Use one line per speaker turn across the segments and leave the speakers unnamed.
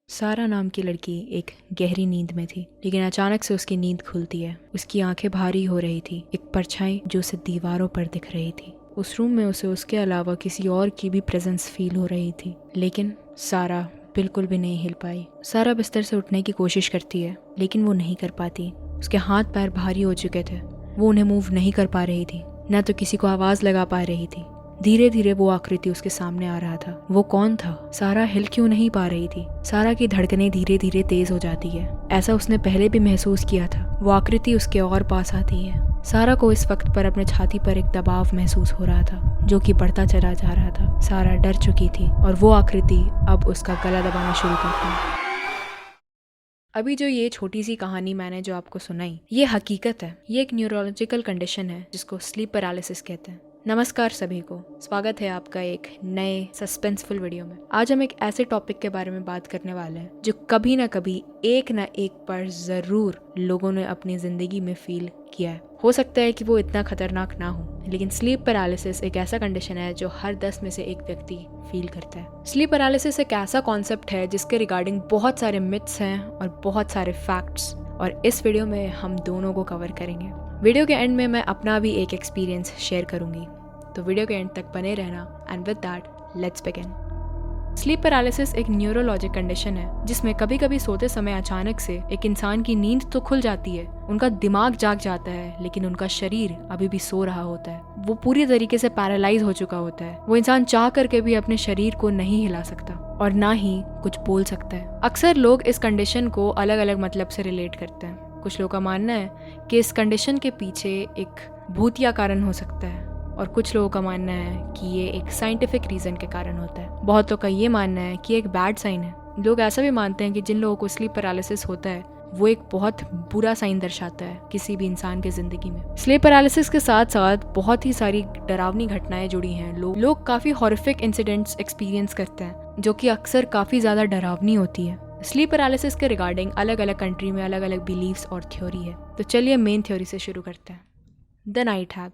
सारा नाम की लड़की एक गहरी नींद में थी, लेकिन अचानक से उसकी नींद खुलती है। उसकी आंखें भारी हो रही थी। एक परछाई जो उसे दीवारों पर दिख रही थी। उस रूम में उसे उसके अलावा किसी और की भी प्रेजेंस फील हो रही थी, लेकिन सारा बिल्कुल भी नहीं हिल पाई। सारा बिस्तर से उठने की कोशिश करती है, लेकिन वो नहीं कर पाती। उसके हाथ पैर भारी हो चुके थे। वो उन्हें मूव नहीं कर पा रही थी, न तो किसी को आवाज लगा पा रही थी। धीरे धीरे वो आकृति उसके सामने आ रहा था। वो कौन था? सारा हिल क्यों नहीं पा रही थी? सारा की धड़कनें धीरे धीरे तेज हो जाती है। ऐसा उसने पहले भी महसूस किया था। वो आकृति उसके और पास आती है। सारा को इस वक्त पर अपने छाती पर एक दबाव महसूस हो रहा था, जो कि बढ़ता चला जा रहा था। सारा डर चुकी थी और वो आकृति अब उसका गला दबाना शुरू करती है। अभी जो ये छोटी सी कहानी मैंने जो आपको सुनाई, ये हकीकत है। ये एक न्यूरोलॉजिकल कंडीशन है जिसको स्लीप पैरालिसिस कहते हैं। नमस्कार सभी को, स्वागत है आपका एक नए सस्पेंसफुल वीडियो में। आज हम एक ऐसे टॉपिक के बारे में बात करने वाले हैं जो कभी ना कभी एक ना एक बार जरूर लोगों ने अपनी जिंदगी में फील किया है। हो सकता है कि वो इतना खतरनाक ना हो, लेकिन स्लीप पैरालिसिस एक ऐसा कंडीशन है जो हर 10 में से एक व्यक्ति फील करता है। स्लीप पैरालिसिस एक ऐसा कॉन्सेप्ट है जिसके रिगार्डिंग बहुत सारे मिथ्स हैं और बहुत सारे फैक्ट्स, और इस वीडियो में हम दोनों को कवर करेंगे। वीडियो के एंड में मैं अपना भी एक एक्सपीरियंस शेयर करूंगी, तो वीडियो के एंड तक बने रहना। And with that let's begin. Sleep paralysis एक न्यूरोलॉजिक कंडीशन है जिसमें कभी कभी सोते समय अचानक से एक इंसान की नींद तो खुल जाती है, उनका दिमाग जाग जाता है, लेकिन उनका शरीर अभी भी सो रहा होता है। वो पूरी तरीके से पैरालाइज हो चुका होता है। वो इंसान चाह करके भी अपने शरीर को नहीं हिला सकता और ना ही कुछ बोल सकता है। अक्सर लोग इस कंडीशन को अलग अलग मतलब से रिलेट करते हैं। कुछ लोगों का मानना है कि इस कंडीशन के पीछे एक भूतिया कारण हो सकता है, और कुछ लोगों का मानना है कि ये एक साइंटिफिक रीजन के कारण होता है। बहुत लोगों का ये मानना है कि एक बैड साइन है। लोग ऐसा भी मानते हैं कि जिन लोगों को स्लीप पैरालिसिस होता है वो एक बहुत बुरा साइन दर्शाता है किसी भी इंसान की जिंदगी में। स्लीप पैरालिसिस के साथ साथ बहुत ही सारी डरावनी घटनाएं जुड़ी हैं। लोग काफी हॉरिफिक इंसिडेंट्स एक्सपीरियंस करते हैं जो कि अक्सर काफी ज्यादा डरावनी होती है। स्लीप पैरालिसिस के रिगार्डिंग अलग अलग कंट्री में अलग अलग बिलीव्स और थ्योरी है। तो चलिए मेन थ्योरी से शुरू करते हैं। The night hag.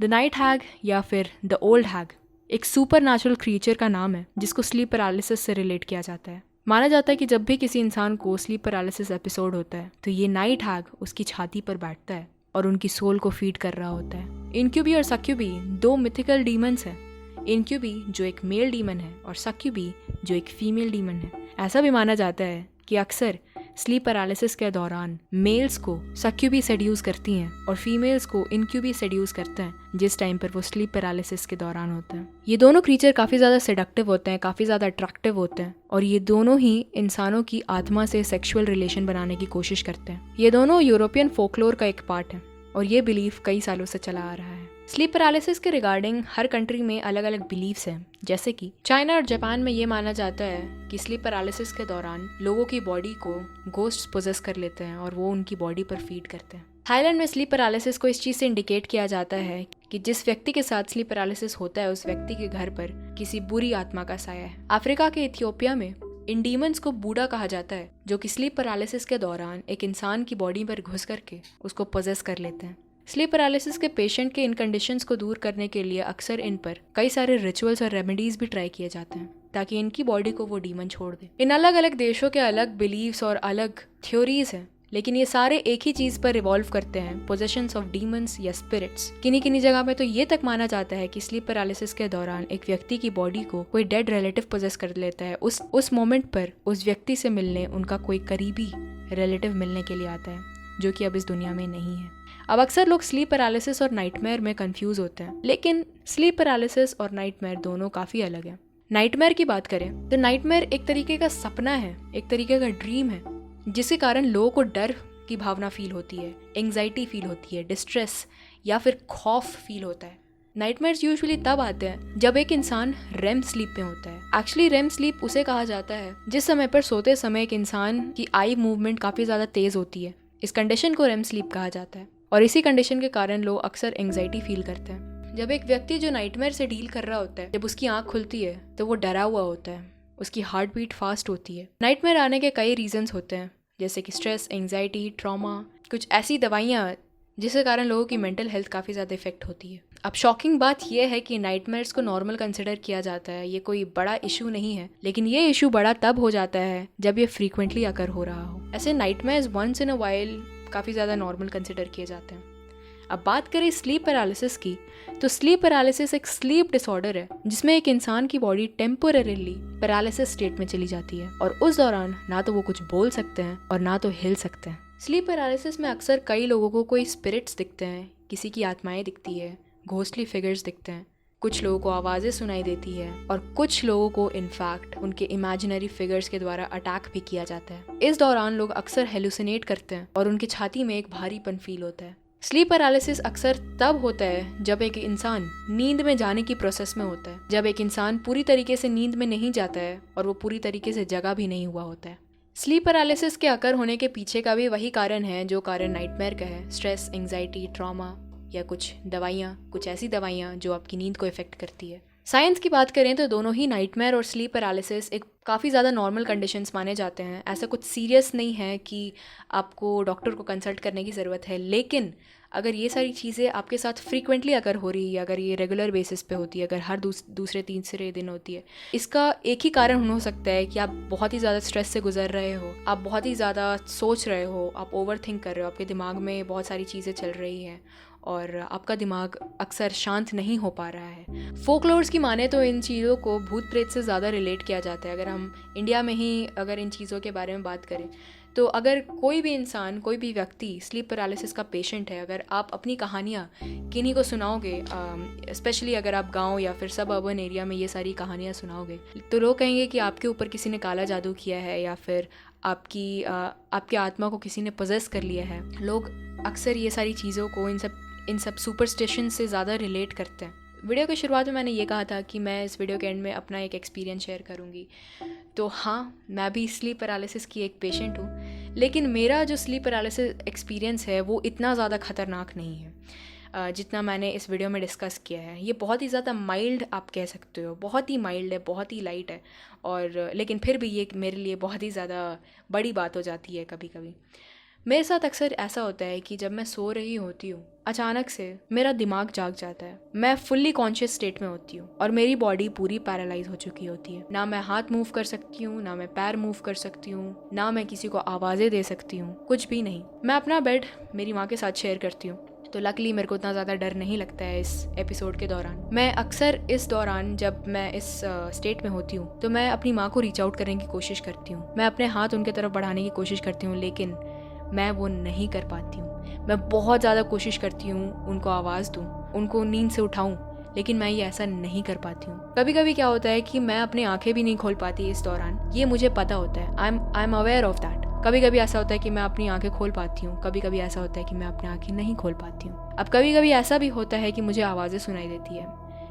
The night hag या फिर द ओल्ड हैग एक सुपर नेचुरल क्रीचर का नाम है जिसको स्लीप पैरालिसिस से रिलेट किया जाता है। माना जाता है कि जब भी किसी इंसान को स्लीप पैरालिसिस एपिसोड होता है तो ये नाइट हैग उसकी छाती पर बैठता है और उनकी सोल को फीड कर रहा होता है। इनक्यूबी और सक्यूबी दो मिथिकल डीमंस हैं। इनक्यूबी जो एक मेल डीमन है और सक्यूबी जो एक फीमेल डीमन है। ऐसा भी माना जाता है कि अक्सर स्लीप पैरालिसिस के दौरान मेल्स को सक्यूबी सेड्यूस करती हैं और फीमेल्स को इनक्यूबी सेड्यूस करते हैं जिस टाइम पर वो स्लीप पैरालिसिस के दौरान होते हैं। ये दोनों क्रीचर काफ़ी ज़्यादा सेडक्टिव होते हैं, काफ़ी ज़्यादा अट्रैक्टिव होते हैं, और ये दोनों ही इंसानों की आत्मा से सेक्सुअल रिलेशन बनाने की कोशिश करते हैं। ये दोनों यूरोपियन फोकलोर का एक पार्ट है और ये बिलीफ कई सालों से चला आ रहा है। स्लीप पैरालिसिस के रिगार्डिंग हर कंट्री में अलग अलग बिलीव्स हैं। जैसे कि चाइना और जापान में ये माना जाता है कि स्लीप पैरालिसिस के दौरान लोगों की बॉडी को घोस्ट्स पोजेस कर लेते हैं और वो उनकी बॉडी पर फीड करते हैं। थाईलैंड में स्लीप पैरालिसिस को इस चीज़ से इंडिकेट किया जाता है कि जिस व्यक्ति के साथ स्लीप पैरालिसिस होता है उस व्यक्ति के घर पर किसी बुरी आत्मा का साया है। अफ्रीका के इथियोपिया में इन डीमंस को बूढ़ा कहा जाता है जो कि स्लीप पैरालिसिस के दौरान एक इंसान की बॉडी पर घुस करके उसको पोजेस कर लेते हैं। स्लीप पैरालिसिस के पेशेंट के इन कंडीशंस को दूर करने के लिए अक्सर इन पर कई सारे रिचुअल्स और रेमेडीज भी ट्राई किए जाते हैं ताकि इनकी बॉडी को वो डीमन छोड़ दे। इन अलग अलग देशों के अलग बिलीव्स और अलग थ्योरीज हैं, लेकिन ये सारे एक ही चीज पर रिवॉल्व करते हैं, पोजेशंस ऑफ डीमंस या स्पिरिट्स। किन्हीं जगह में तो ये तक माना जाता है कि स्लीप पैरालिसिस के दौरान एक व्यक्ति की बॉडी को कोई डेड रिलेटिव पोजेस कर लेता है। उस मोमेंट पर उस व्यक्ति से मिलने उनका कोई करीबी रिलेटिव मिलने के लिए आता है, जो कि अब इस दुनिया में नहीं है। अब अक्सर लोग स्लीप पैरालिसिस और नाइटमेयर में कंफ्यूज होते हैं, लेकिन स्लीप पैरालिसिस और नाइटमेयर दोनों काफी अलग हैं। नाइटमेयर की बात करें तो नाइटमेयर एक तरीके का सपना है, एक तरीके का ड्रीम है, जिसके कारण लोगों को डर की भावना फील होती है, एंग्जाइटी फील होती है, डिस्ट्रेस या फिर खौफ फील होता है। नाइटमेयर्स यूजुअली तब आते हैं जब एक इंसान रेम स्लीप में होता है। एक्चुअली रेम स्लीप उसे कहा जाता है जिस समय पर सोते समय एक इंसान की आई मूवमेंट काफी ज्यादा तेज होती है। इस कंडीशन को रेम स्लीप कहा जाता है और इसी कंडीशन के कारण लोग अक्सर एंग्जाइटी फील करते हैं। जब एक व्यक्ति जो नाइटमेयर से डील कर रहा होता है, जब उसकी आंख खुलती है तो वो डरा हुआ होता है, उसकी हार्ट बीट फास्ट होती है। नाइटमेयर आने के कई रीजंस होते हैं, जैसे कि स्ट्रेस, एंग्जाइटी, ट्रॉमा, कुछ ऐसी दवाइयाँ जिसके कारण लोगों की मेंटल हेल्थ काफ़ी ज़्यादा इफेक्ट होती है। अब शॉकिंग बात यह है कि नाइटमेयर्स को नॉर्मल कंसिडर किया जाता है, ये कोई बड़ा इशू नहीं है, लेकिन ये इशू बड़ा तब हो जाता है जब ये फ्रीक्वेंटली अकर हो रहा हो। ऐसे nightmares once in a while काफ़ी ज़्यादा नॉर्मल कंसिडर किए जाते हैं। अब बात करें स्लीप पैरालिसिस की, तो स्लीप पैरालिसिस एक स्लीप डिसऑर्डर है जिसमें एक इंसान की बॉडी टेम्पोररीली पैरालिसिस स्टेट में चली जाती है और उस दौरान ना तो वो कुछ बोल सकते हैं और ना तो हिल सकते हैं। स्लीप पैरालिसिस में अक्सर कई लोगों को कोई स्पिरिट्स दिखते हैं, किसी की आत्माएं दिखती है, घोस्टली फिगर्स दिखते हैं, कुछ लोगों को आवाज़ें सुनाई देती है और कुछ लोगों को इनफैक्ट उनके इमेजिनरी फिगर्स के द्वारा अटैक भी किया जाता है। इस दौरान लोग अक्सर हेलुसिनेट करते हैं और उनकी छाती में एक भारीपन फील होता है। स्लीप पैरालिसिस अक्सर तब होता है जब एक इंसान नींद में जाने की प्रोसेस में होता है, जब एक इंसान पूरी तरीके से नींद में नहीं जाता है और वो पूरी तरीके से जगा भी नहीं हुआ होता है। स्लीप पैरालिसिस के अकर होने के पीछे का भी वही कारण है जो कारण नाइटमेयर का है, स्ट्रेस, एंग्जाइटी, ट्रॉमा या कुछ दवाइयाँ, कुछ ऐसी दवाइयाँ जो आपकी नींद को इफेक्ट करती है। साइंस की बात करें तो दोनों ही नाइटमेयर और स्लीप पैरालिसिस एक काफ़ी ज़्यादा नॉर्मल कंडीशंस माने जाते हैं। ऐसा कुछ सीरियस नहीं है कि आपको डॉक्टर को कंसल्ट करने की ज़रूरत है, लेकिन अगर ये सारी चीज़ें आपके साथ फ्रीक्वेंटली अगर हो रही है, अगर ये रेगुलर बेसिस पे होती है, अगर हर दूसरे तीसरे दिन होती है, इसका एक ही कारण हो सकता है कि आप बहुत ही ज़्यादा स्ट्रेस से गुजर रहे हो, आप बहुत ही ज़्यादा सोच रहे हो, आप ओवर थिंक कर रहे हो, आपके दिमाग में बहुत सारी चीज़ें चल रही हैं और आपका दिमाग अक्सर शांत नहीं हो पा रहा है। फोकलोर्स की माने तो इन चीज़ों को भूत प्रेत से ज़्यादा रिलेट किया जाता है। अगर हम इंडिया में ही अगर इन चीज़ों के बारे में बात करें तो अगर कोई भी इंसान, कोई भी व्यक्ति स्लीप पैरालिसिस का पेशेंट है, अगर आप अपनी कहानियाँ किन्हीं को सुनाओगे, स्पेशली अगर आप गांव या फिर सब अर्बन एरिया में ये सारी कहानियाँ सुनाओगे, तो लोग कहेंगे कि आपके ऊपर किसी ने काला जादू किया है या फिर आपकी आत्मा को किसी ने पोजेस कर लिया है। लोग अक्सर ये सारी चीज़ों को इन सब सुपरस्टिशन से ज़्यादा रिलेट करते हैं। वीडियो की शुरुआत में मैंने ये कहा था कि मैं इस वीडियो के एंड में अपना एक एक्सपीरियंस शेयर करूँगी। तो हाँ, मैं भी स्लीप पैरालिसिस की एक पेशेंट हूँ, लेकिन मेरा जो स्लीप पैरालिसिस एक्सपीरियंस है वो इतना ज़्यादा ख़तरनाक नहीं है जितना मैंने इस वीडियो में डिस्कस किया है। ये बहुत ही ज़्यादा माइल्ड आप कह सकते हो, बहुत ही माइल्ड है, बहुत ही लाइट है, और लेकिन फिर भी ये मेरे लिए बहुत ही ज़्यादा बड़ी बात हो जाती है कभी कभी। मेरे साथ अक्सर ऐसा होता है कि जब मैं सो रही होती हूँ, अचानक से मेरा दिमाग जाग जाता है, मैं फुल्ली कॉन्शियस स्टेट में होती हूँ और मेरी बॉडी पूरी पैरालाइज हो चुकी होती है। ना मैं हाथ मूव कर सकती हूँ, ना मैं पैर मूव कर सकती हूँ, ना मैं किसी को आवाज़ें दे सकती हूँ, कुछ भी नहीं। मैं अपना बेड मेरी माँ के साथ शेयर करती हूँ, तो लकीली मेरे को उतना ज़्यादा डर नहीं लगता है इस एपिसोड के दौरान। मैं अक्सर इस दौरान जब मैं इस स्टेट में होती हूँ तो मैं अपनी माँ को रीच आउट करने की कोशिश करती हूँ, मैं अपने हाथ उनके तरफ बढ़ाने की कोशिश करती हूँ, लेकिन मैं वो नहीं कर पाती हूँ। मैं बहुत ज़्यादा कोशिश करती हूँ उनको आवाज़ दूँ, उनको नींद से उठाऊँ, लेकिन मैं ये ऐसा नहीं कर पाती हूँ। कभी कभी क्या होता है कि मैं अपनी आंखें भी नहीं खोल पाती इस दौरान, ये मुझे पता होता है, I am aware of that. कभी कभी ऐसा होता है कि मैं अपनी आंखें खोल पाती हूँ, कभी कभी ऐसा होता है कि मैं अपनी आंखें नहीं खोल पाती हूँ। अब कभी कभी ऐसा भी होता है कि मुझे आवाज़ें सुनाई देती है।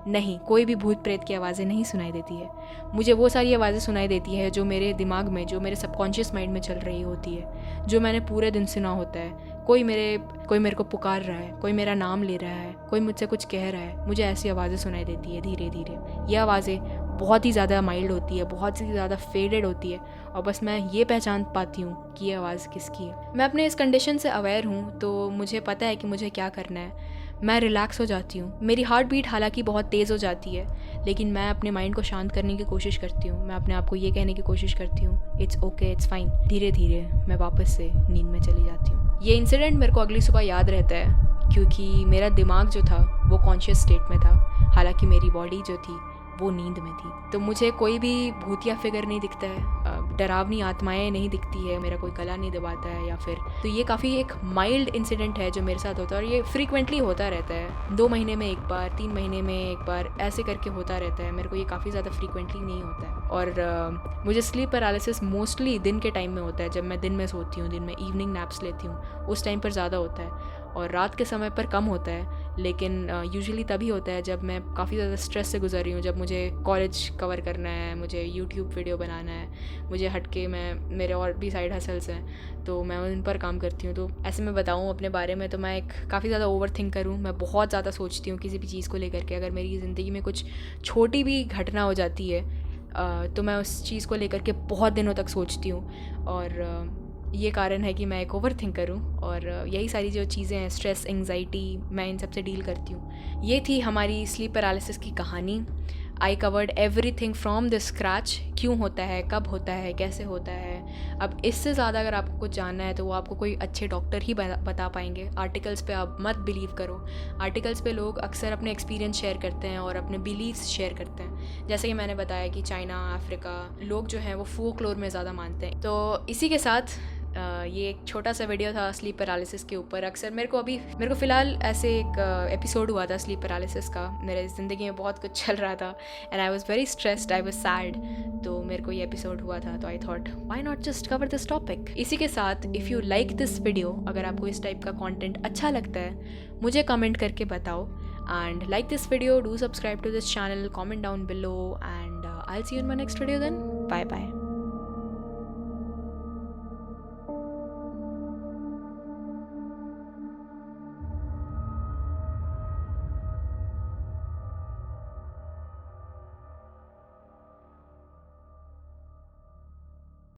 नहीं, कोई भी भूत प्रेत की आवाज़ें नहीं सुनाई देती है, मुझे वो सारी आवाज़ें सुनाई देती है जो मेरे दिमाग में, जो मेरे सबकॉन्शियस माइंड में चल रही होती है, जो मैंने पूरे दिन सुना होता है। कोई मेरे को पुकार रहा है, कोई मेरा नाम ले रहा है, कोई मुझसे कुछ कह रहा है, मुझे ऐसी आवाज़ें सुनाई देती है धीरे धीरे। ये आवाज़ें बहुत ही ज़्यादा माइल्ड होती है, बहुत ही ज़्यादा फेडेड होती है, और बस मैं ये पहचान पाती हूँ कि ये आवाज़ किसकी है। मैं अपने इस कंडीशन से अवेयर हूँ, तो मुझे पता है कि मुझे क्या करना है। मैं रिलैक्स हो जाती हूँ, मेरी हार्ट बीट हालांकि बहुत तेज़ हो जाती है, लेकिन मैं अपने माइंड को शांत करने की कोशिश करती हूँ। मैं अपने आप को ये कहने की कोशिश करती हूँ, इट्स ओके, इट्स फाइन। धीरे धीरे मैं वापस से नींद में चली जाती हूँ। ये इंसिडेंट मेरे को अगली सुबह याद रहता है, क्योंकि मेरा दिमाग जो था वो कॉन्शियस स्टेट में था, हालांकि मेरी बॉडी जो थी वो नींद में थी। तो मुझे कोई भी भूतिया फिगर नहीं दिखता है, डरावनी आत्माएं नहीं दिखती है, मेरा कोई गला नहीं दबाता है या फिर। तो ये काफ़ी एक माइल्ड इंसिडेंट है जो मेरे साथ होता है, और ये फ्रीक्वेंटली होता रहता है। 2 महीने में एक बार, 3 महीने में एक बार, ऐसे करके होता रहता है। मेरे को ये काफ़ी ज़्यादा फ्रीक्वेंटली नहीं होता है। और मुझे स्लीप पैरालिसिस मोस्टली दिन के टाइम में होता है, जब मैं दिन में सोती हूँ, दिन में इवनिंग नैप्स लेती हूँ, उस टाइम पर ज़्यादा होता है, और रात के समय पर कम होता है। लेकिन यूजुअली तभी होता है जब मैं काफ़ी ज़्यादा स्ट्रेस से गुजर रही हूँ, जब मुझे कॉलेज कवर करना है, मुझे यूट्यूब वीडियो बनाना है, मुझे हटके मेरे और भी साइड हसल्स हैं, तो मैं उन पर काम करती हूँ। तो ऐसे मैं बताऊँ अपने बारे में, तो मैं एक काफ़ी ज़्यादा ओवर थिंक करूँ, मैं बहुत ज़्यादा सोचती हूँ किसी भी चीज़ को लेकर के। अगर मेरी ज़िंदगी में कुछ छोटी भी घटना हो जाती है तो मैं उस चीज़ को लेकर के बहुत दिनों तक सोचती हूँ, और ये कारण है कि मैं एक ओवर थिंकर हूँ और यही सारी जो चीज़ें हैं, स्ट्रेस, एंग्जाइटी, मैं इन सब से डील करती हूँ। ये थी हमारी स्लीप पैरालिसिस की कहानी। I covered everything from the scratch, क्यों होता है, कब होता है, कैसे होता है। अब इससे ज़्यादा अगर आपको कुछ जानना है तो वो आपको कोई अच्छे डॉक्टर ही बता पाएंगे। आर्टिकल्स पे आप मत बिलीव करो। आर्टिकल्स पे लोग अक्सर अपने एक्सपीरियंस शेयर करते हैं और अपने बिलीव्स शेयर करते हैं। जैसे कि मैंने बताया कि चाइना, अफ्रीका, लोग जो हैं वो फोकलोर में ज़्यादा मानते हैं। तो इसी के साथ ये एक छोटा सा वीडियो था स्लीप पैरालिसिस के ऊपर। अक्सर मेरे को फ़िलहाल ऐसे एक एपिसोड हुआ था स्लीप पैरालिसिस का। मेरे ज़िंदगी में बहुत कुछ चल रहा था and I was very stressed, I was sad. तो मेरे को ये एपिसोड हुआ था, तो I thought why not just cover this topic. इसी के साथ if you like this video, अगर आपको इस टाइप का कॉन्टेंट अच्छा लगता है मुझे कमेंट करके बताओ। And like this video, do subscribe to this channel, comment down below, and I will see you in my next video then. Bye bye.